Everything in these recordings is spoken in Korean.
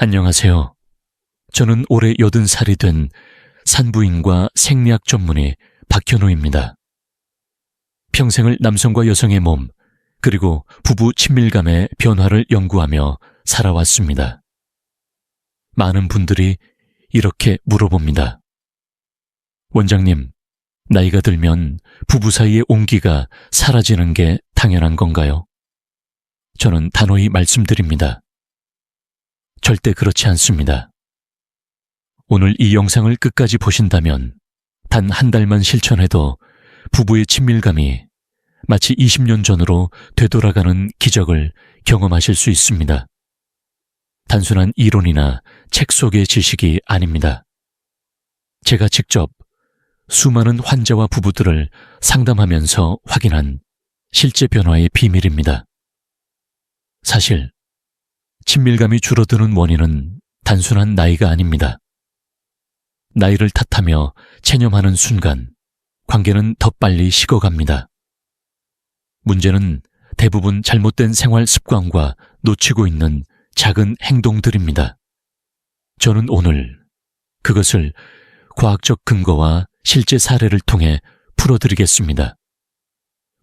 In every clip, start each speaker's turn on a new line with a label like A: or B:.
A: 안녕하세요. 저는 올해 80살이 된 산부인과 생리학 전문의 박현우입니다. 평생을 남성과 여성의 몸, 그리고 부부 친밀감의 변화를 연구하며 살아왔습니다. 많은 분들이 이렇게 물어봅니다. 원장님, 나이가 들면 부부 사이의 온기가 사라지는 게 당연한 건가요? 저는 단호히 말씀드립니다. 절대 그렇지 않습니다. 오늘 이 영상을 끝까지 보신다면 단 한 달만 실천해도 부부의 친밀감이 마치 20년 전으로 되돌아가는 기적을 경험하실 수 있습니다. 단순한 이론이나 책 속의 지식이 아닙니다. 제가 직접 수많은 환자와 부부들을 상담하면서 확인한 실제 변화의 비밀입니다. 사실 친밀감이 줄어드는 원인은 단순한 나이가 아닙니다. 나이를 탓하며 체념하는 순간 관계는 더 빨리 식어갑니다. 문제는 대부분 잘못된 생활 습관과 놓치고 있는 작은 행동들입니다. 저는 오늘 그것을 과학적 근거와 실제 사례를 통해 풀어드리겠습니다.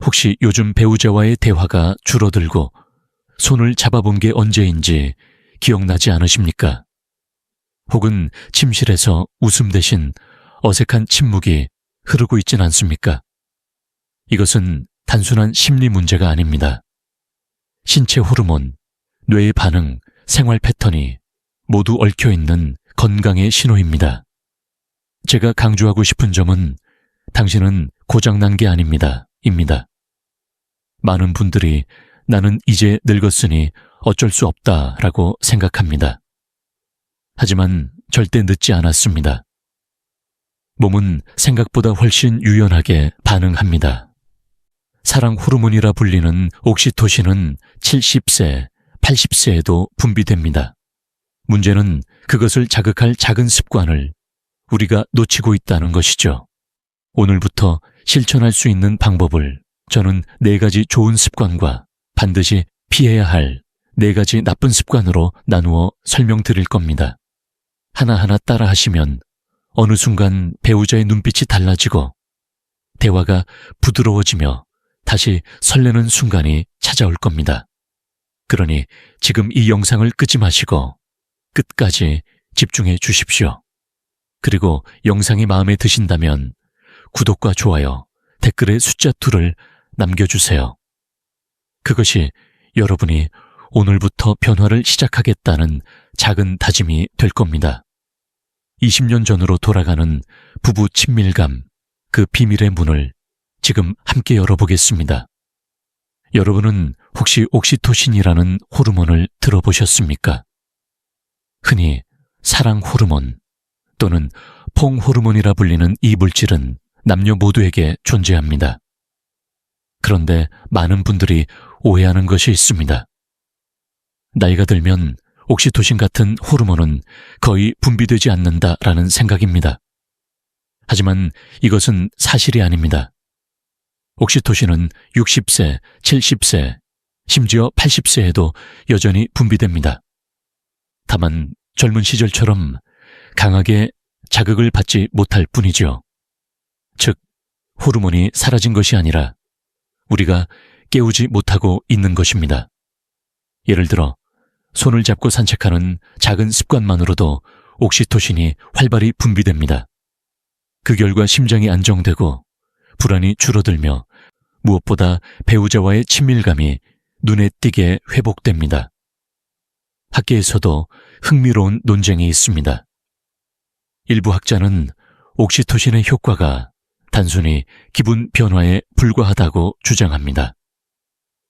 A: 혹시 요즘 배우자와의 대화가 줄어들고 손을 잡아본 게 언제인지 기억나지 않으십니까? 혹은 침실에서 웃음 대신 어색한 침묵이 흐르고 있진 않습니까? 이것은 단순한 심리 문제가 아닙니다. 신체 호르몬, 뇌의 반응, 생활 패턴이 모두 얽혀있는 건강의 신호입니다. 제가 강조하고 싶은 점은 당신은 고장난 게 아닙니다. 입니다. 많은 분들이 나는 이제 늙었으니 어쩔 수 없다라고 생각합니다. 하지만 절대 늦지 않았습니다. 몸은 생각보다 훨씬 유연하게 반응합니다. 사랑 호르몬이라 불리는 옥시토신은 70세, 80세에도 분비됩니다. 문제는 그것을 자극할 작은 습관을 우리가 놓치고 있다는 것이죠. 오늘부터 실천할 수 있는 방법을 저는 4가지 좋은 습관과 반드시 피해야 할 4가지 나쁜 습관으로 나누어 설명드릴 겁니다. 하나하나 따라 하시면 어느 순간 배우자의 눈빛이 달라지고 대화가 부드러워지며 다시 설레는 순간이 찾아올 겁니다. 그러니 지금 이 영상을 끄지 마시고 끝까지 집중해 주십시오. 그리고 영상이 마음에 드신다면 구독과 좋아요, 댓글에 숫자 2를 남겨주세요. 그것이 여러분이 오늘부터 변화를 시작하겠다는 작은 다짐이 될 겁니다. 20년 전으로 돌아가는 부부 친밀감, 그 비밀의 문을 지금 함께 열어보겠습니다. 여러분은 혹시 옥시토신이라는 호르몬을 들어보셨습니까? 흔히 사랑 호르몬 또는 퐁 호르몬이라 불리는 이 물질은 남녀 모두에게 존재합니다. 그런데 많은 분들이 오해하는 것이 있습니다. 나이가 들면 옥시토신 같은 호르몬은 거의 분비되지 않는다라는 생각입니다. 하지만 이것은 사실이 아닙니다. 옥시토신은 60세, 70세, 심지어 80세에도 여전히 분비됩니다. 다만 젊은 시절처럼 강하게 자극을 받지 못할 뿐이죠. 즉, 호르몬이 사라진 것이 아니라 우리가 깨우지 못하고 있는 것입니다. 예를 들어 손을 잡고 산책하는 작은 습관만으로도 옥시토신이 활발히 분비됩니다. 그 결과 심장이 안정되고 불안이 줄어들며 무엇보다 배우자와의 친밀감이 눈에 띄게 회복됩니다. 학계에서도 흥미로운 논쟁이 있습니다. 일부 학자는 옥시토신의 효과가 단순히 기분 변화에 불과하다고 주장합니다.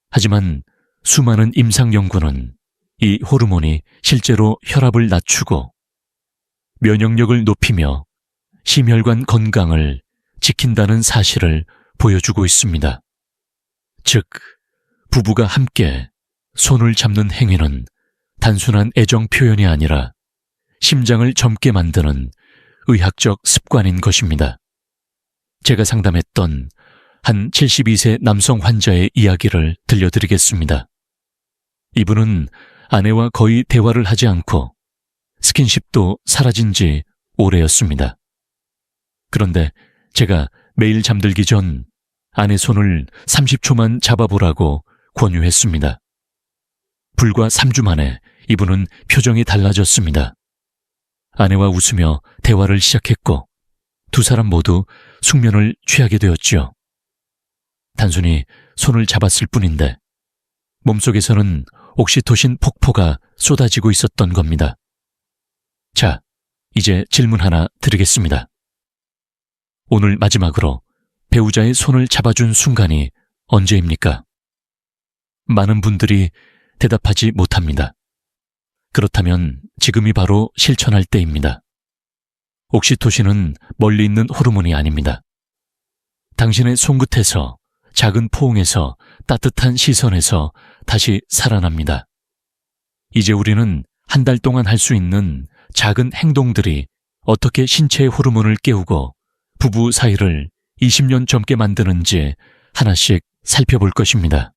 A: 하지만 수많은 임상 연구는 이 호르몬이 실제로 혈압을 낮추고 면역력을 높이며 심혈관 건강을 지킨다는 사실을 보여주고 있습니다. 즉, 부부가 함께 손을 잡는 행위는 단순한 애정 표현이 아니라 심장을 젊게 만드는 의학적 습관인 것입니다. 제가 상담했던 한 72세 남성 환자의 이야기를 들려드리겠습니다. 이분은 아내와 거의 대화를 하지 않고 스킨십도 사라진 지 오래였습니다. 그런데 제가 매일 잠들기 전 아내 손을 30초만 잡아보라고 권유했습니다. 불과 3주 만에 이분은 표정이 달라졌습니다. 아내와 웃으며 대화를 시작했고 두 사람 모두 숙면을 취하게 되었지요. 단순히 손을 잡았을 뿐인데 몸속에서는 옥시토신 폭포가 쏟아지고 있었던 겁니다. 자, 이제 질문 하나 드리겠습니다. 오늘 마지막으로 배우자의 손을 잡아준 순간이 언제입니까? 많은 분들이 대답하지 못합니다. 그렇다면 지금이 바로 실천할 때입니다. 옥시토신은 멀리 있는 호르몬이 아닙니다. 당신의 손끝에서, 작은 포옹에서, 따뜻한 시선에서 다시 살아납니다. 이제 우리는 한 달 동안 할 수 있는 작은 행동들이 어떻게 신체의 호르몬을 깨우고 부부 사이를 20년 젊게 만드는지 하나씩 살펴볼 것입니다.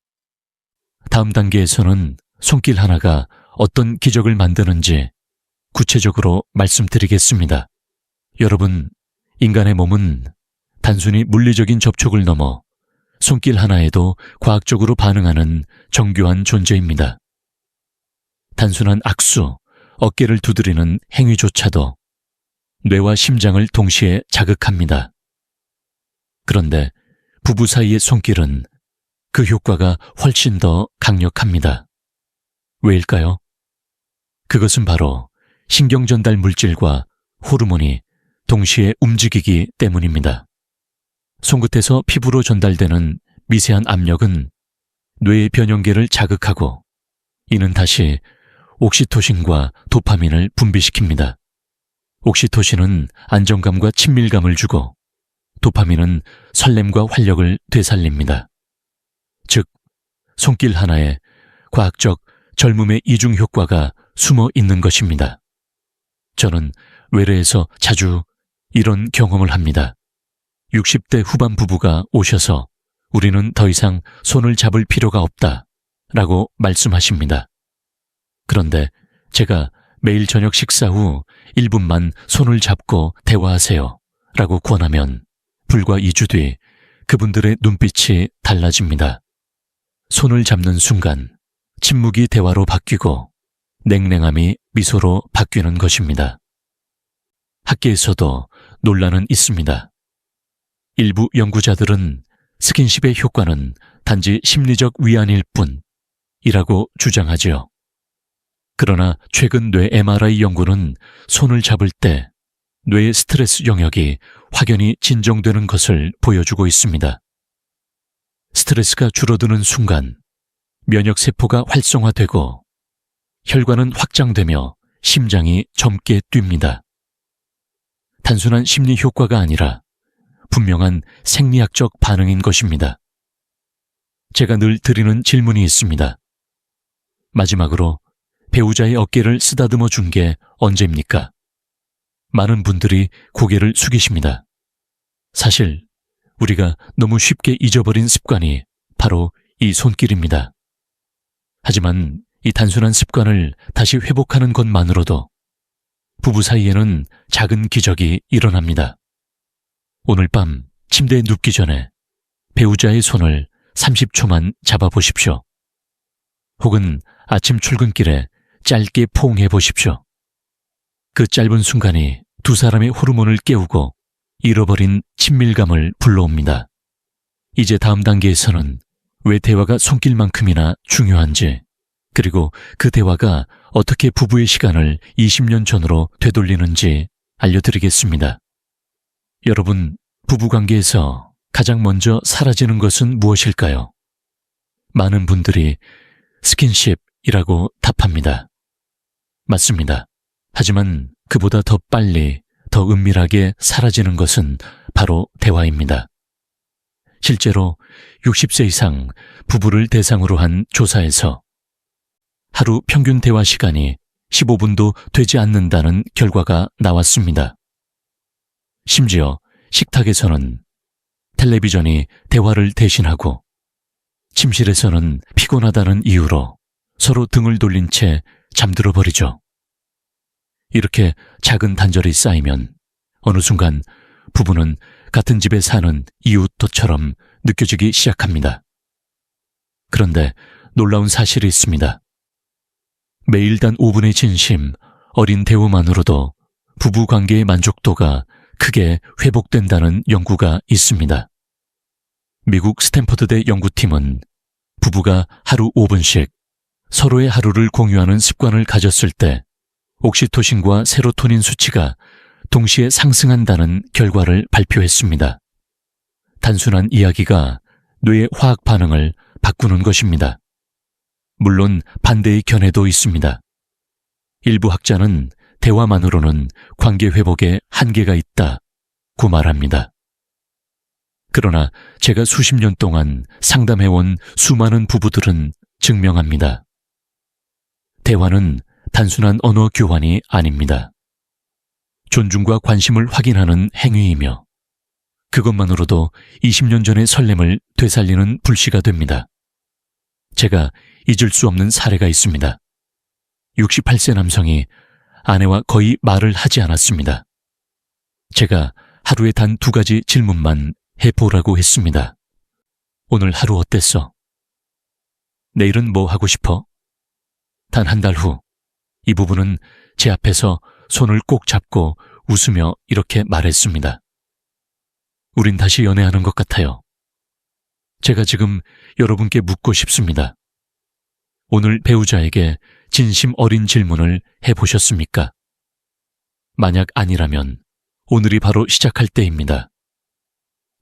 A: 다음 단계에서는 손길 하나가 어떤 기적을 만드는지 구체적으로 말씀드리겠습니다. 여러분, 인간의 몸은 단순히 물리적인 접촉을 넘어 손길 하나에도 과학적으로 반응하는 정교한 존재입니다. 단순한 악수, 어깨를 두드리는 행위조차도 뇌와 심장을 동시에 자극합니다. 그런데 부부 사이의 손길은 그 효과가 훨씬 더 강력합니다. 왜일까요? 그것은 바로 신경전달 물질과 호르몬이 동시에 움직이기 때문입니다. 손끝에서 피부로 전달되는 미세한 압력은 뇌의 변형계를 자극하고 이는 다시 옥시토신과 도파민을 분비시킵니다. 옥시토신은 안정감과 친밀감을 주고 도파민은 설렘과 활력을 되살립니다. 즉, 손길 하나에 과학적 젊음의 이중 효과가 숨어 있는 것입니다. 저는 외래에서 자주 이런 경험을 합니다. 60대 후반 부부가 오셔서 우리는 더 이상 손을 잡을 필요가 없다 라고 말씀하십니다. 그런데 제가 매일 저녁 식사 후 1분만 손을 잡고 대화하세요 라고 권하면 불과 2주 뒤 그분들의 눈빛이 달라집니다. 손을 잡는 순간 침묵이 대화로 바뀌고 냉랭함이 미소로 바뀌는 것입니다. 학계에서도 논란은 있습니다. 일부 연구자들은 스킨십의 효과는 단지 심리적 위안일 뿐이라고 주장하지요. 그러나 최근 뇌 MRI 연구는 손을 잡을 때 뇌의 스트레스 영역이 확연히 진정되는 것을 보여주고 있습니다. 스트레스가 줄어드는 순간 면역세포가 활성화되고 혈관은 확장되며 심장이 젊게 뜁니다. 단순한 심리 효과가 아니라 분명한 생리학적 반응인 것입니다. 제가 늘 드리는 질문이 있습니다. 마지막으로 배우자의 어깨를 쓰다듬어 준 게 언제입니까? 많은 분들이 고개를 숙이십니다. 사실 우리가 너무 쉽게 잊어버린 습관이 바로 이 손길입니다. 하지만 이 단순한 습관을 다시 회복하는 것만으로도 부부 사이에는 작은 기적이 일어납니다. 오늘 밤 침대에 눕기 전에 배우자의 손을 30초만 잡아보십시오. 혹은 아침 출근길에 짧게 포옹해 보십시오. 그 짧은 순간이 두 사람의 호르몬을 깨우고 잃어버린 친밀감을 불러옵니다. 이제 다음 단계에서는 왜 대화가 손길만큼이나 중요한지, 그리고 그 대화가 어떻게 부부의 시간을 20년 전으로 되돌리는지 알려드리겠습니다. 여러분, 부부관계에서 가장 먼저 사라지는 것은 무엇일까요? 많은 분들이 스킨십이라고 답합니다. 맞습니다. 하지만 그보다 더 빨리, 더 은밀하게 사라지는 것은 바로 대화입니다. 실제로 60세 이상 부부를 대상으로 한 조사에서 하루 평균 대화 시간이 15분도 되지 않는다는 결과가 나왔습니다. 심지어 식탁에서는 텔레비전이 대화를 대신하고 침실에서는 피곤하다는 이유로 서로 등을 돌린 채 잠들어 버리죠. 이렇게 작은 단절이 쌓이면 어느 순간 부부는 같은 집에 사는 이웃도처럼 느껴지기 시작합니다. 그런데 놀라운 사실이 있습니다. 매일 단 5분의 진심, 어린 대우만으로도 부부 관계의 만족도가 크게 회복된다는 연구가 있습니다. 미국 스탠퍼드대 연구팀은 부부가 하루 5분씩 서로의 하루를 공유하는 습관을 가졌을 때 옥시토신과 세로토닌 수치가 동시에 상승한다는 결과를 발표했습니다. 단순한 이야기가 뇌의 화학 반응을 바꾸는 것입니다. 물론 반대의 견해도 있습니다. 일부 학자는 대화만으로는 관계 회복에 한계가 있다고 말합니다. 그러나 제가 수십 년 동안 상담해온 수많은 부부들은 증명합니다. 대화는 단순한 언어 교환이 아닙니다. 존중과 관심을 확인하는 행위이며 그것만으로도 20년 전의 설렘을 되살리는 불씨가 됩니다. 제가 잊을 수 없는 사례가 있습니다. 68세 남성이 아내와 거의 말을 하지 않았습니다. 제가 하루에 단 2가지 질문만 해보라고 했습니다. 오늘 하루 어땠어? 내일은 뭐 하고 싶어? 단 한 달 후, 이 부부는 제 앞에서 손을 꼭 잡고 웃으며 이렇게 말했습니다. 우린 다시 연애하는 것 같아요. 제가 지금 여러분께 묻고 싶습니다. 오늘 배우자에게 진심 어린 질문을 해보셨습니까? 만약 아니라면 오늘이 바로 시작할 때입니다.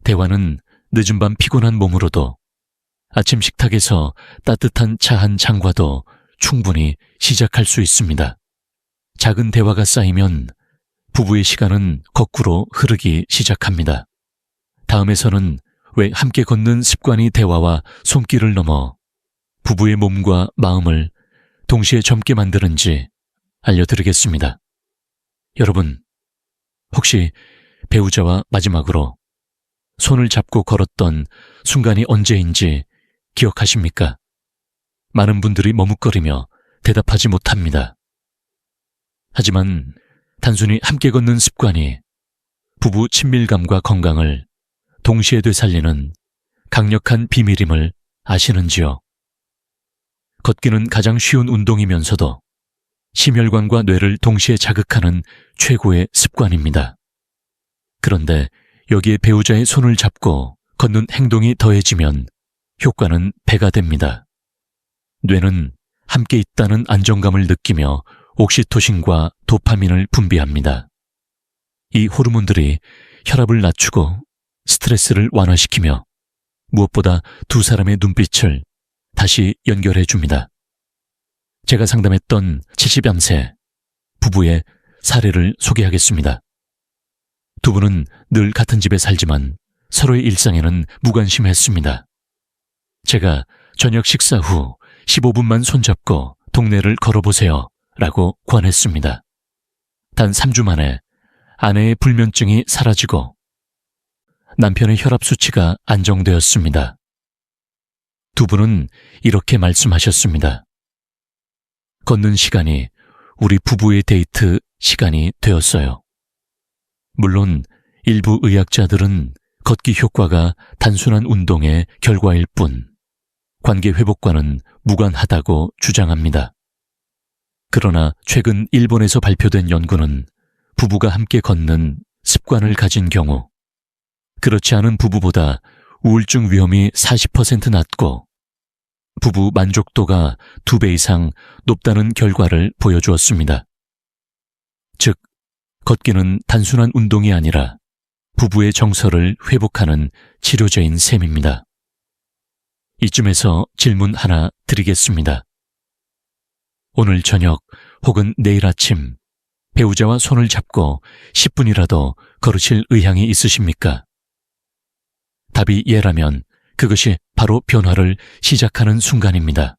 A: 대화는 늦은 밤 피곤한 몸으로도 아침 식탁에서 따뜻한 차 한 잔과도 충분히 시작할 수 있습니다. 작은 대화가 쌓이면 부부의 시간은 거꾸로 흐르기 시작합니다. 다음에서는 왜 함께 걷는 습관이 대화와 손길을 넘어 부부의 몸과 마음을 동시에 젊게 만드는지 알려드리겠습니다. 여러분, 혹시 배우자와 마지막으로 손을 잡고 걸었던 순간이 언제인지 기억하십니까? 많은 분들이 머뭇거리며 대답하지 못합니다. 하지만 단순히 함께 걷는 습관이 부부 친밀감과 건강을 동시에 되살리는 강력한 비밀임을 아시는지요? 걷기는 가장 쉬운 운동이면서도 심혈관과 뇌를 동시에 자극하는 최고의 습관입니다. 그런데 여기에 배우자의 손을 잡고 걷는 행동이 더해지면 효과는 배가 됩니다. 뇌는 함께 있다는 안정감을 느끼며 옥시토신과 도파민을 분비합니다. 이 호르몬들이 혈압을 낮추고 스트레스를 완화시키며 무엇보다 두 사람의 눈빛을 다시 연결해 줍니다. 제가 상담했던 70세 부부의 사례를 소개하겠습니다. 두 분은 늘 같은 집에 살지만 서로의 일상에는 무관심했습니다. 제가 저녁 식사 후 15분만 손잡고 동네를 걸어보세요 라고 권했습니다. 단 3주 만에 아내의 불면증이 사라지고 남편의 혈압 수치가 안정되었습니다. 두 분은 이렇게 말씀하셨습니다. 걷는 시간이 우리 부부의 데이트 시간이 되었어요. 물론 일부 의학자들은 걷기 효과가 단순한 운동의 결과일 뿐 관계 회복과는 무관하다고 주장합니다. 그러나 최근 일본에서 발표된 연구는 부부가 함께 걷는 습관을 가진 경우 그렇지 않은 부부보다 우울증 위험이 40% 낮고 부부 만족도가 2배 이상 높다는 결과를 보여주었습니다. 즉, 걷기는 단순한 운동이 아니라 부부의 정서를 회복하는 치료제인 셈입니다. 이쯤에서 질문 하나 드리겠습니다. 오늘 저녁 혹은 내일 아침 배우자와 손을 잡고 10분이라도 걸으실 의향이 있으십니까? 답이 예라면 그것이 바로 변화를 시작하는 순간입니다.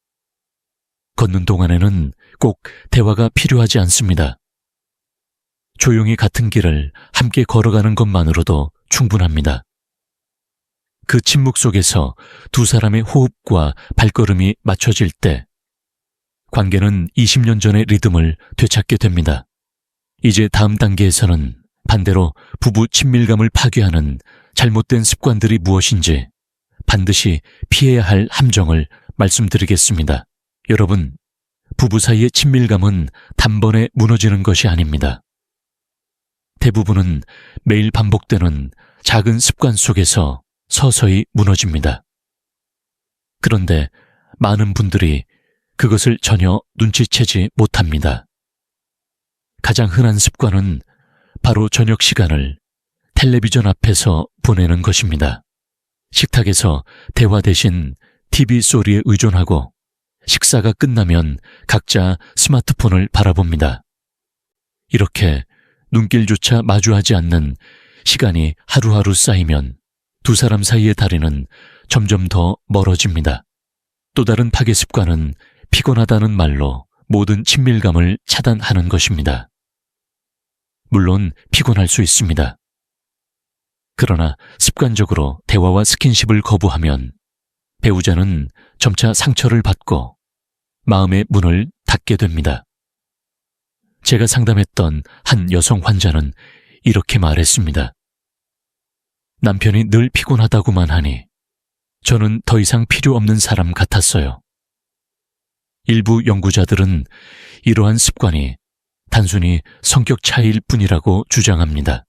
A: 걷는 동안에는 꼭 대화가 필요하지 않습니다. 조용히 같은 길을 함께 걸어가는 것만으로도 충분합니다. 그 침묵 속에서 두 사람의 호흡과 발걸음이 맞춰질 때 관계는 20년 전의 리듬을 되찾게 됩니다. 이제 다음 단계에서는 반대로 부부 친밀감을 파괴하는 잘못된 습관들이 무엇인지 반드시 피해야 할 함정을 말씀드리겠습니다. 여러분, 부부 사이의 친밀감은 단번에 무너지는 것이 아닙니다. 대부분은 매일 반복되는 작은 습관 속에서 서서히 무너집니다. 그런데 많은 분들이 그것을 전혀 눈치채지 못합니다. 가장 흔한 습관은 바로 저녁 시간을 텔레비전 앞에서 보내는 것입니다. 식탁에서 대화 대신 TV 소리에 의존하고 식사가 끝나면 각자 스마트폰을 바라봅니다. 이렇게 눈길조차 마주하지 않는 시간이 하루하루 쌓이면 두 사람 사이의 다리는 점점 더 멀어집니다. 또 다른 파괴 습관은 피곤하다는 말로 모든 친밀감을 차단하는 것입니다. 물론 피곤할 수 있습니다. 그러나 습관적으로 대화와 스킨십을 거부하면 배우자는 점차 상처를 받고 마음의 문을 닫게 됩니다. 제가 상담했던 한 여성 환자는 이렇게 말했습니다. 남편이 늘 피곤하다고만 하니 저는 더 이상 필요 없는 사람 같았어요. 일부 연구자들은 이러한 습관이 단순히 성격 차이일 뿐이라고 주장합니다.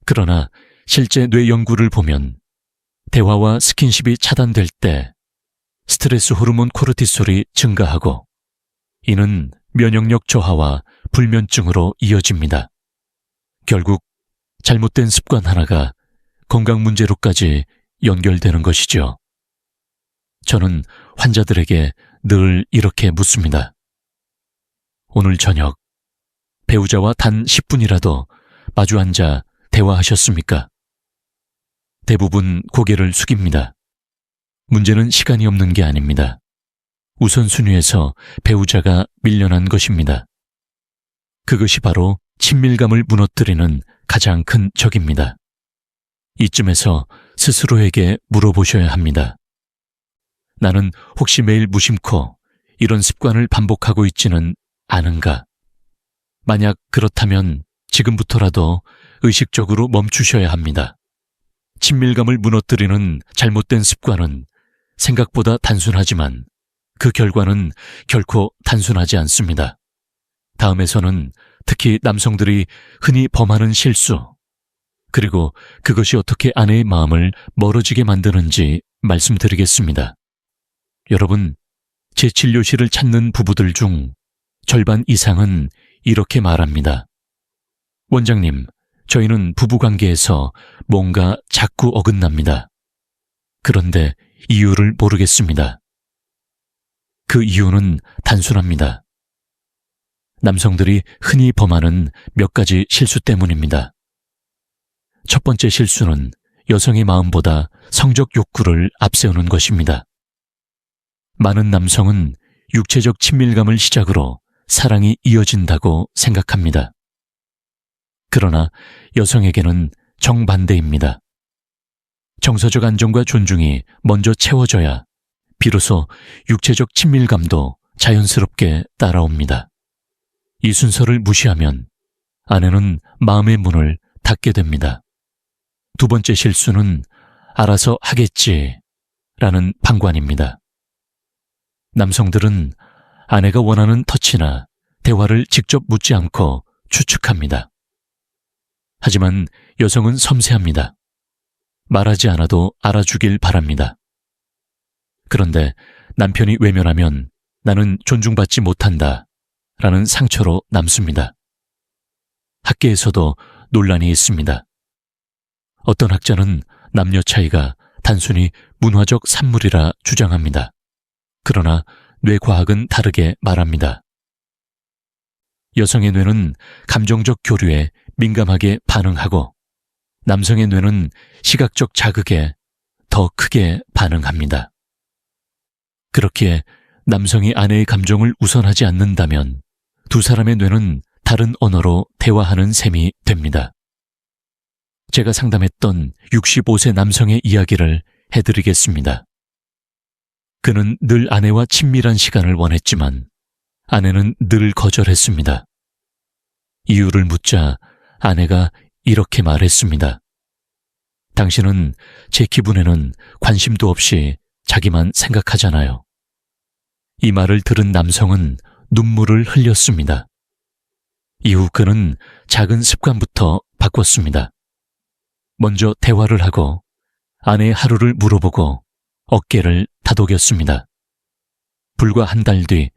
A: 그러나 실제 뇌 연구를 보면 대화와 스킨십이 차단될 때 스트레스 호르몬 코르티솔이 증가하고 이는 면역력 저하와 불면증으로 이어집니다. 결국 잘못된 습관 하나가 건강 문제로까지 연결되는 것이죠. 저는 환자들에게 늘 이렇게 묻습니다. 오늘 저녁 배우자와 단 10분이라도 마주 앉아 대화하셨습니까? 대부분 고개를 숙입니다. 문제는 시간이 없는 게 아닙니다. 우선순위에서 배우자가 밀려난 것입니다. 그것이 바로 친밀감을 무너뜨리는 가장 큰 적입니다. 이쯤에서 스스로에게 물어보셔야 합니다. 나는 혹시 매일 무심코 이런 습관을 반복하고 있지는 않은가? 만약 그렇다면 지금부터라도 의식적으로 멈추셔야 합니다. 친밀감을 무너뜨리는 잘못된 습관은 생각보다 단순하지만 그 결과는 결코 단순하지 않습니다. 다음에서는 특히 남성들이 흔히 범하는 실수, 그리고 그것이 어떻게 아내의 마음을 멀어지게 만드는지 말씀드리겠습니다. 여러분, 제 진료실을 찾는 부부들 중 절반 이상은 이렇게 말합니다. 원장님, 저희는 부부관계에서 뭔가 자꾸 어긋납니다. 그런데 이유를 모르겠습니다. 그 이유는 단순합니다. 남성들이 흔히 범하는 몇 가지 실수 때문입니다. 첫 번째 실수는 여성의 마음보다 성적 욕구를 앞세우는 것입니다. 많은 남성은 육체적 친밀감을 시작으로 사랑이 이어진다고 생각합니다. 그러나 여성에게는 정반대입니다. 정서적 안정과 존중이 먼저 채워져야 비로소 육체적 친밀감도 자연스럽게 따라옵니다. 이 순서를 무시하면 아내는 마음의 문을 닫게 됩니다. 두 번째 실수는 알아서 하겠지라는 방관입니다. 남성들은 아내가 원하는 터치나 대화를 직접 묻지 않고 추측합니다. 하지만 여성은 섬세합니다. 말하지 않아도 알아주길 바랍니다. 그런데 남편이 외면하면 나는 존중받지 못한다 라는 상처로 남습니다. 학계에서도 논란이 있습니다. 어떤 학자는 남녀 차이가 단순히 문화적 산물이라 주장합니다. 그러나 뇌과학은 다르게 말합니다. 여성의 뇌는 감정적 교류에 민감하게 반응하고 남성의 뇌는 시각적 자극에 더 크게 반응합니다. 그렇기에 남성이 아내의 감정을 우선하지 않는다면 두 사람의 뇌는 다른 언어로 대화하는 셈이 됩니다. 제가 상담했던 65세 남성의 이야기를 해드리겠습니다. 그는 늘 아내와 친밀한 시간을 원했지만 아내는 늘 거절했습니다. 이유를 묻자 아내가 이렇게 말했습니다. 당신은 제 기분에는 관심도 없이 자기만 생각하잖아요. 이 말을 들은 남성은 눈물을 흘렸습니다. 이후 그는 작은 습관부터 바꿨습니다. 먼저 대화를 하고 아내의 하루를 물어보고 어깨를 다독였습니다. 불과 한 달 뒤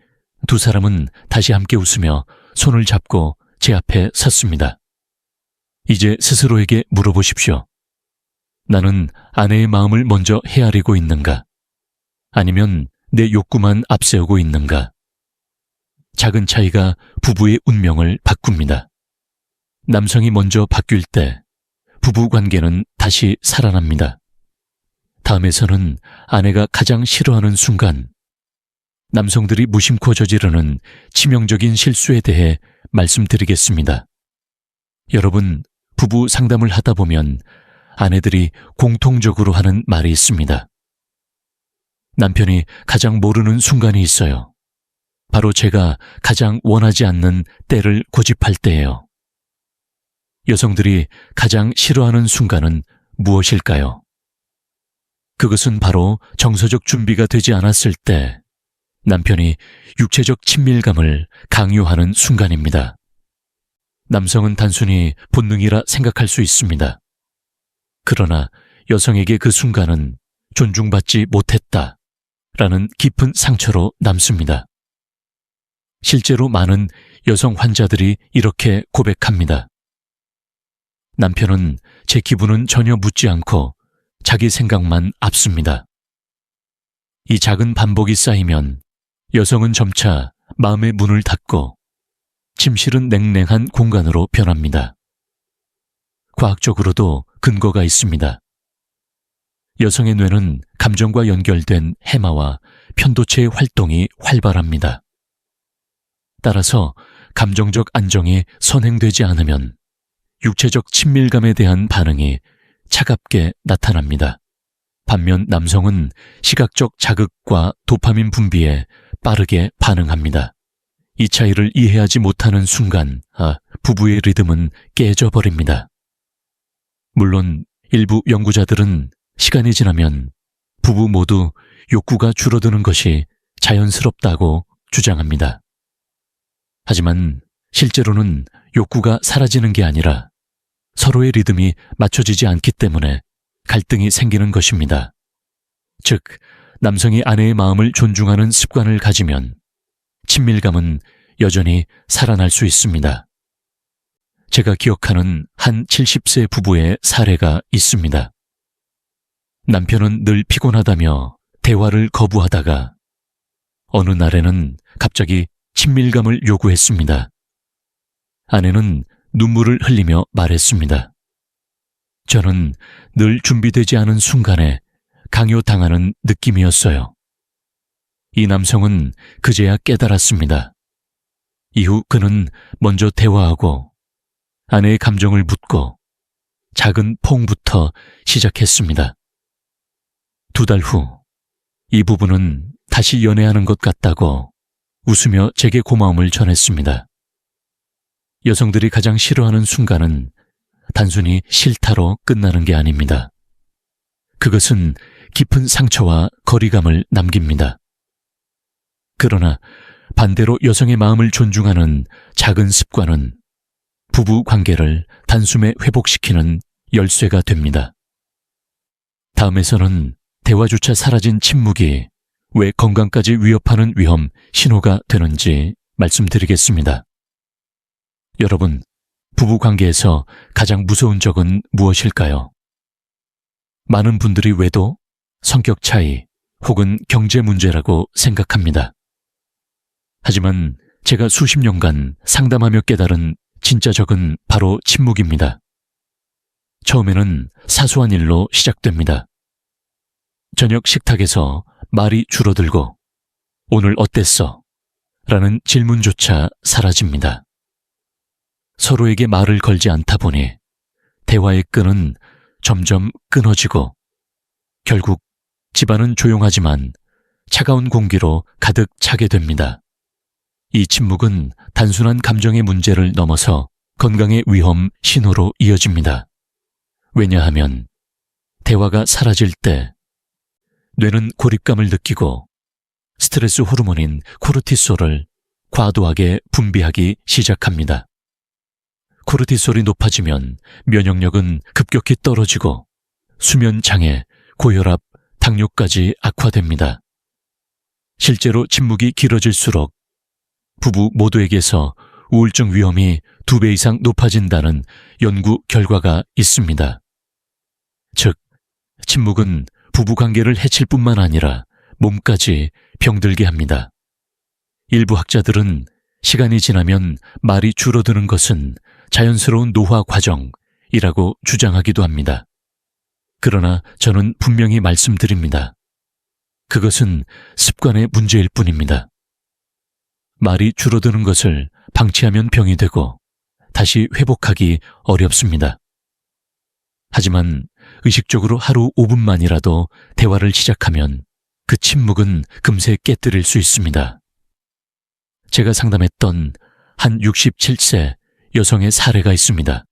A: 두 사람은 다시 함께 웃으며 손을 잡고 제 앞에 섰습니다. 이제 스스로에게 물어보십시오. 나는 아내의 마음을 먼저 헤아리고 있는가? 아니면 내 욕구만 앞세우고 있는가? 작은 차이가 부부의 운명을 바꿉니다. 남성이 먼저 바뀔 때 부부 관계는 다시 살아납니다. 다음에서는 아내가 가장 싫어하는 순간, 남성들이 무심코 저지르는 치명적인 실수에 대해 말씀드리겠습니다. 여러분, 부부 상담을 하다 보면 아내들이 공통적으로 하는 말이 있습니다. 남편이 가장 모르는 순간이 있어요. 바로 제가 가장 원하지 않는 때를 고집할 때예요. 여성들이 가장 싫어하는 순간은 무엇일까요? 그것은 바로 정서적 준비가 되지 않았을 때 남편이 육체적 친밀감을 강요하는 순간입니다. 남성은 단순히 본능이라 생각할 수 있습니다. 그러나 여성에게 그 순간은 존중받지 못했다라는 깊은 상처로 남습니다. 실제로 많은 여성 환자들이 이렇게 고백합니다. 남편은 제 기분은 전혀 묻지 않고 자기 생각만 앞섭니다. 이 작은 반복이 쌓이면 여성은 점차 마음의 문을 닫고 침실은 냉랭한 공간으로 변합니다. 과학적으로도 근거가 있습니다. 여성의 뇌는 감정과 연결된 해마와 편도체의 활동이 활발합니다. 따라서 감정적 안정이 선행되지 않으면 육체적 친밀감에 대한 반응이 차갑게 나타납니다. 반면 남성은 시각적 자극과 도파민 분비에 빠르게 반응합니다. 이 차이를 이해하지 못하는 순간 부부의 리듬은 깨져버립니다. 물론 일부 연구자들은 시간이 지나면 부부 모두 욕구가 줄어드는 것이 자연스럽다고 주장합니다. 하지만 실제로는 욕구가 사라지는 게 아니라 서로의 리듬이 맞춰지지 않기 때문에 갈등이 생기는 것입니다. 즉, 남성이 아내의 마음을 존중하는 습관을 가지면 친밀감은 여전히 살아날 수 있습니다. 제가 기억하는 한 70세 부부의 사례가 있습니다. 남편은 늘 피곤하다며 대화를 거부하다가 어느 날에는 갑자기 친밀감을 요구했습니다. 아내는 눈물을 흘리며 말했습니다. 저는 늘 준비되지 않은 순간에 강요당하는 느낌이었어요. 이 남성은 그제야 깨달았습니다. 이후 그는 먼저 대화하고 아내의 감정을 묻고 작은 포옹부터 시작했습니다. 2달 후, 이 부부는 다시 연애하는 것 같다고 웃으며 제게 고마움을 전했습니다. 여성들이 가장 싫어하는 순간은 단순히 싫다로 끝나는 게 아닙니다. 그것은 깊은 상처와 거리감을 남깁니다. 그러나 반대로 여성의 마음을 존중하는 작은 습관은 부부 관계를 단숨에 회복시키는 열쇠가 됩니다. 다음에서는 대화조차 사라진 침묵이 왜 건강까지 위협하는 위험 신호가 되는지 말씀드리겠습니다. 여러분, 부부 관계에서 가장 무서운 적은 무엇일까요? 많은 분들이 외도, 성격 차이 혹은 경제 문제라고 생각합니다. 하지만 제가 수십 년간 상담하며 깨달은 진짜 적은 바로 침묵입니다. 처음에는 사소한 일로 시작됩니다. 저녁 식탁에서 말이 줄어들고 오늘 어땠어? 라는 질문조차 사라집니다. 서로에게 말을 걸지 않다 보니 대화의 끈은 점점 끊어지고 결국 집안은 조용하지만 차가운 공기로 가득 차게 됩니다. 이 침묵은 단순한 감정의 문제를 넘어서 건강의 위험 신호로 이어집니다. 왜냐하면 대화가 사라질 때 뇌는 고립감을 느끼고 스트레스 호르몬인 코르티솔을 과도하게 분비하기 시작합니다. 코르티솔이 높아지면 면역력은 급격히 떨어지고 수면 장애, 고혈압, 당뇨까지 악화됩니다. 실제로 침묵이 길어질수록 부부 모두에게서 우울증 위험이 2배 이상 높아진다는 연구 결과가 있습니다. 즉, 침묵은 부부관계를 해칠 뿐만 아니라 몸까지 병들게 합니다. 일부 학자들은 시간이 지나면 말이 줄어드는 것은 자연스러운 노화 과정이라고 주장하기도 합니다. 그러나 저는 분명히 말씀드립니다. 그것은 습관의 문제일 뿐입니다. 말이 줄어드는 것을 방치하면 병이 되고 다시 회복하기 어렵습니다. 하지만 의식적으로 하루 5분만이라도 대화를 시작하면 그 침묵은 금세 깨뜨릴 수 있습니다. 제가 상담했던 한 67세 여성의 사례가 있습니다.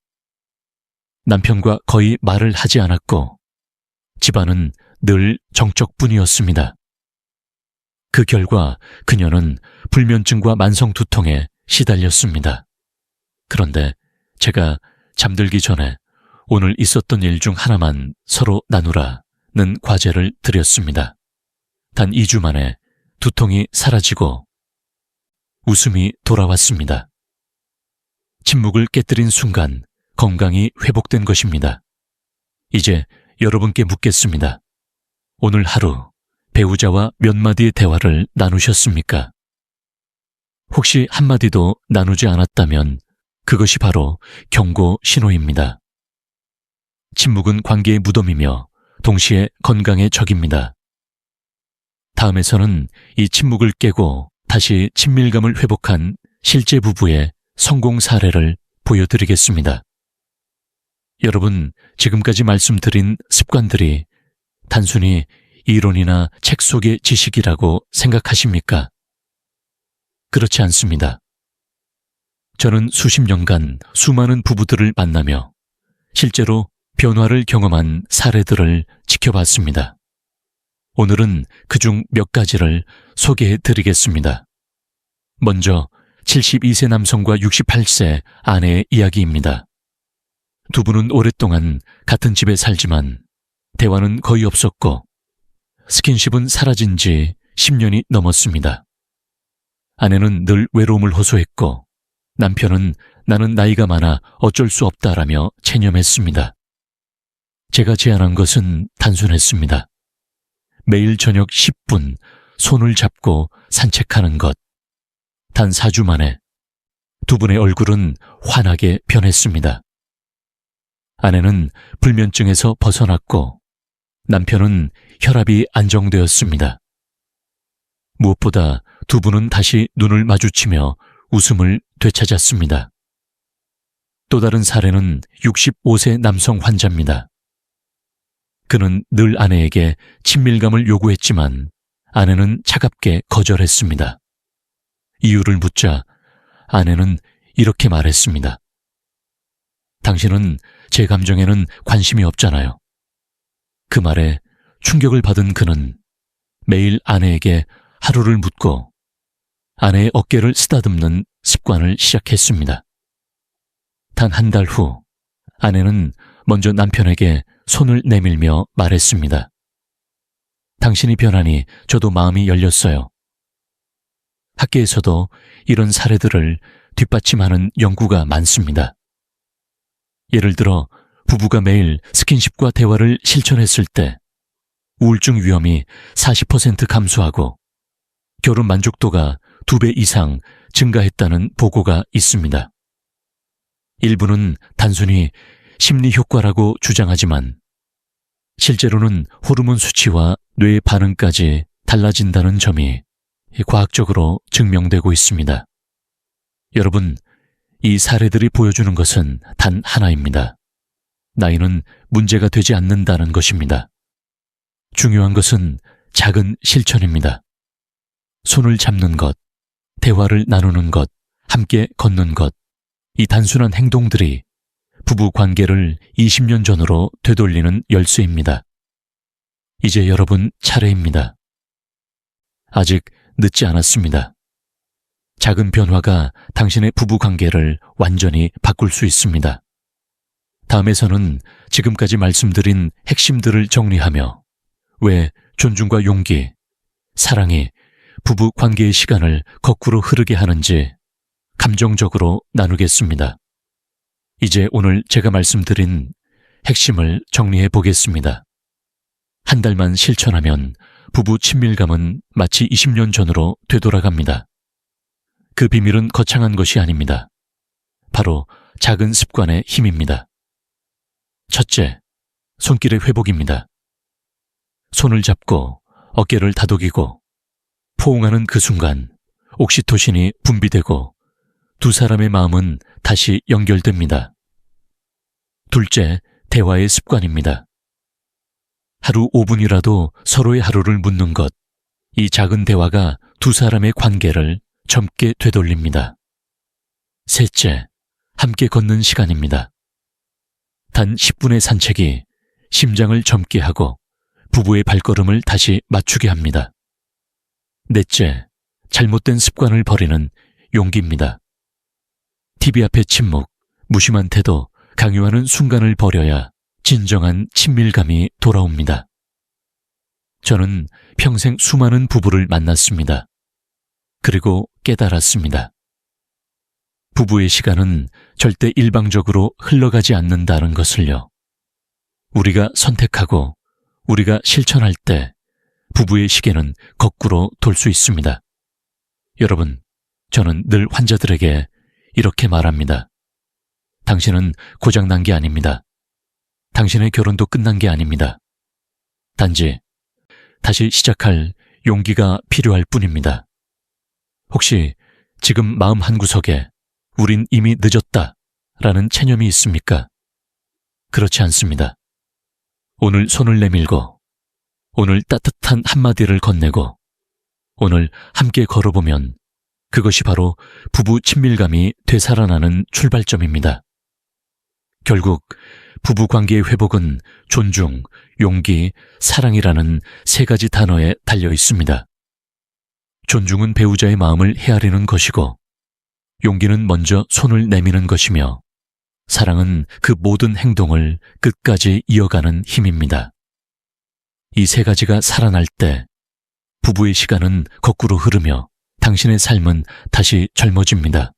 A: 남편과 거의 말을 하지 않았고 집안은 늘 정적뿐이었습니다. 그 결과 그녀는 불면증과 만성 두통에 시달렸습니다. 그런데 제가 잠들기 전에 오늘 있었던 일 중 하나만 서로 나누라는 과제를 드렸습니다. 단 2주 만에 두통이 사라지고 웃음이 돌아왔습니다. 침묵을 깨뜨린 순간 건강이 회복된 것입니다. 이제 여러분께 묻겠습니다. 오늘 하루 배우자와 몇 마디의 대화를 나누셨습니까? 혹시 한마디도 나누지 않았다면 그것이 바로 경고 신호입니다. 침묵은 관계의 무덤이며 동시에 건강의 적입니다. 다음에서는 이 침묵을 깨고 다시 친밀감을 회복한 실제 부부의 성공 사례를 보여드리겠습니다. 여러분, 지금까지 말씀드린 습관들이 단순히 이론이나 책 속의 지식이라고 생각하십니까? 그렇지 않습니다. 저는 수십 년간 수많은 부부들을 만나며 실제로 변화를 경험한 사례들을 지켜봤습니다. 오늘은 그중 몇 가지를 소개해 드리겠습니다. 먼저 72세 남성과 68세 아내의 이야기입니다. 두 분은 오랫동안 같은 집에 살지만 대화는 거의 없었고 스킨십은 사라진 지 10년이 넘었습니다. 아내는 늘 외로움을 호소했고 남편은 나는 나이가 많아 어쩔 수 없다라며 체념했습니다. 제가 제안한 것은 단순했습니다. 매일 저녁 10분 손을 잡고 산책하는 것. 단 4주 만에 두 분의 얼굴은 환하게 변했습니다. 아내는 불면증에서 벗어났고 남편은 혈압이 안정되었습니다. 무엇보다 두 분은 다시 눈을 마주치며 웃음을 되찾았습니다. 또 다른 사례는 65세 남성 환자입니다. 그는 늘 아내에게 친밀감을 요구했지만 아내는 차갑게 거절했습니다. 이유를 묻자 아내는 이렇게 말했습니다. 당신은 제 감정에는 관심이 없잖아요. 그 말에 충격을 받은 그는 매일 아내에게 하루를 묻고 아내의 어깨를 쓰다듬는 습관을 시작했습니다. 단 한 달 후 아내는 먼저 남편에게 손을 내밀며 말했습니다. 당신이 변하니 저도 마음이 열렸어요. 학계에서도 이런 사례들을 뒷받침하는 연구가 많습니다. 예를 들어 부부가 매일 스킨십과 대화를 실천했을 때 우울증 위험이 40% 감소하고 결혼 만족도가 2배 이상 증가했다는 보고가 있습니다. 일부는 단순히 심리 효과라고 주장하지만 실제로는 호르몬 수치와 뇌의 반응까지 달라진다는 점이 과학적으로 증명되고 있습니다. 여러분, 이 사례들이 보여주는 것은 단 하나입니다. 나이는 문제가 되지 않는다는 것입니다. 중요한 것은 작은 실천입니다. 손을 잡는 것, 대화를 나누는 것, 함께 걷는 것, 이 단순한 행동들이 부부 관계를 20년 전으로 되돌리는 열쇠입니다. 이제 여러분 차례입니다. 아직 늦지 않았습니다. 작은 변화가 당신의 부부 관계를 완전히 바꿀 수 있습니다. 다음에서는 지금까지 말씀드린 핵심들을 정리하며 왜 존중과 용기, 사랑이 부부 관계의 시간을 거꾸로 흐르게 하는지 감정적으로 나누겠습니다. 이제 오늘 제가 말씀드린 핵심을 정리해 보겠습니다. 한 달만 실천하면 부부 친밀감은 마치 20년 전으로 되돌아갑니다. 그 비밀은 거창한 것이 아닙니다. 바로 작은 습관의 힘입니다. 첫째, 손길의 회복입니다. 손을 잡고 어깨를 다독이고 포옹하는 그 순간 옥시토신이 분비되고 두 사람의 마음은 다시 연결됩니다. 둘째, 대화의 습관입니다. 하루 5분이라도 서로의 하루를 묻는 것, 이 작은 대화가 두 사람의 관계를 젊게 되돌립니다. 셋째, 함께 걷는 시간입니다. 단 10분의 산책이 심장을 젊게 하고 부부의 발걸음을 다시 맞추게 합니다. 넷째, 잘못된 습관을 버리는 용기입니다. TV 앞의 침묵, 무심한 태도, 강요하는 순간을 버려야 진정한 친밀감이 돌아옵니다. 저는 평생 수많은 부부를 만났습니다. 그리고 깨달았습니다. 부부의 시간은 절대 일방적으로 흘러가지 않는다는 것을요. 우리가 선택하고 우리가 실천할 때 부부의 시계는 거꾸로 돌 수 있습니다. 여러분, 저는 늘 환자들에게 이렇게 말합니다. 당신은 고장난 게 아닙니다. 당신의 결혼도 끝난 게 아닙니다. 단지 다시 시작할 용기가 필요할 뿐입니다. 혹시 지금 마음 한구석에 우린 이미 늦었다 라는 체념이 있습니까? 그렇지 않습니다. 오늘 손을 내밀고 오늘 따뜻한 한마디를 건네고 오늘 함께 걸어보면 그것이 바로 부부 친밀감이 되살아나는 출발점입니다. 결국 부부 관계의 회복은 존중, 용기, 사랑이라는 세 가지 단어에 달려 있습니다. 존중은 배우자의 마음을 헤아리는 것이고 용기는 먼저 손을 내미는 것이며 사랑은 그 모든 행동을 끝까지 이어가는 힘입니다. 이 세 가지가 살아날 때 부부의 시간은 거꾸로 흐르며 당신의 삶은 다시 젊어집니다.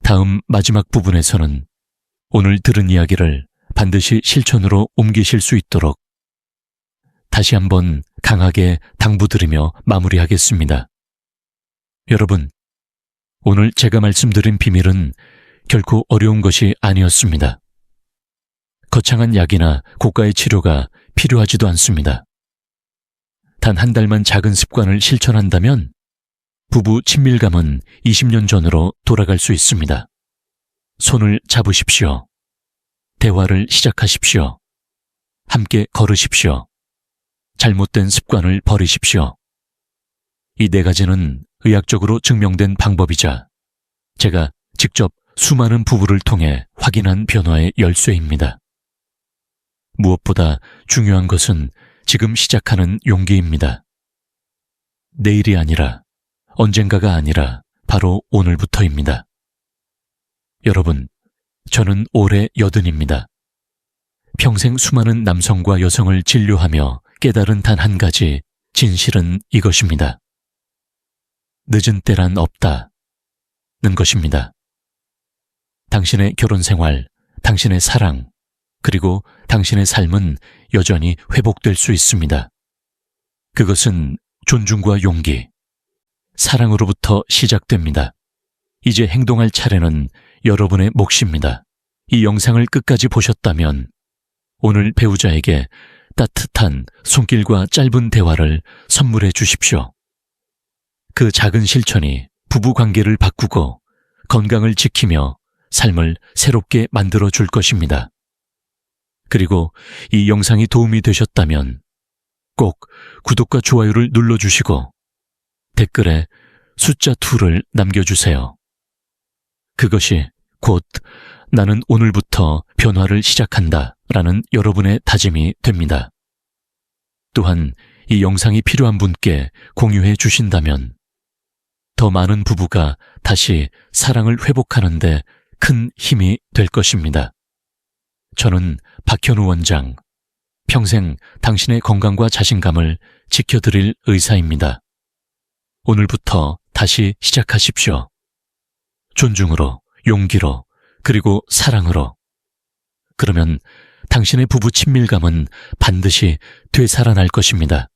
A: 다음 마지막 부분에서는 오늘 들은 이야기를 반드시 실천으로 옮기실 수 있도록 다시 한번 강하게 당부드리며 마무리하겠습니다. 여러분, 오늘 제가 말씀드린 비밀은 결코 어려운 것이 아니었습니다. 거창한 약이나 고가의 치료가 필요하지도 않습니다. 단 한 달만 작은 습관을 실천한다면 부부 친밀감은 20년 전으로 돌아갈 수 있습니다. 손을 잡으십시오. 대화를 시작하십시오. 함께 걸으십시오. 잘못된 습관을 버리십시오. 이 네 가지는 의학적으로 증명된 방법이자 제가 직접 수많은 부부를 통해 확인한 변화의 열쇠입니다. 무엇보다 중요한 것은 지금 시작하는 용기입니다. 내일이 아니라 언젠가가 아니라 바로 오늘부터입니다. 여러분, 저는 올해 80입니다. 평생 수많은 남성과 여성을 진료하며 깨달은 단 한 가지 진실은 이것입니다. 늦은 때란 없다는 것입니다. 당신의 결혼 생활, 당신의 사랑, 그리고 당신의 삶은 여전히 회복될 수 있습니다. 그것은 존중과 용기, 사랑으로부터 시작됩니다. 이제 행동할 차례는 여러분의 몫입니다. 이 영상을 끝까지 보셨다면 오늘 배우자에게 따뜻한 손길과 짧은 대화를 선물해 주십시오. 그 작은 실천이 부부 관계를 바꾸고 건강을 지키며 삶을 새롭게 만들어 줄 것입니다. 그리고 이 영상이 도움이 되셨다면 꼭 구독과 좋아요를 눌러주시고 댓글에 숫자 2를 남겨주세요. 그것이 곧 나는 오늘부터 변화를 시작한다 라는 여러분의 다짐이 됩니다. 또한 이 영상이 필요한 분께 공유해 주신다면 더 많은 부부가 다시 사랑을 회복하는 데 큰 힘이 될 것입니다. 저는 박현우 원장, 평생 당신의 건강과 자신감을 지켜드릴 의사입니다. 오늘부터 다시 시작하십시오. 존중으로, 용기로, 그리고 사랑으로. 그러면 당신의 부부 친밀감은 반드시 되살아날 것입니다.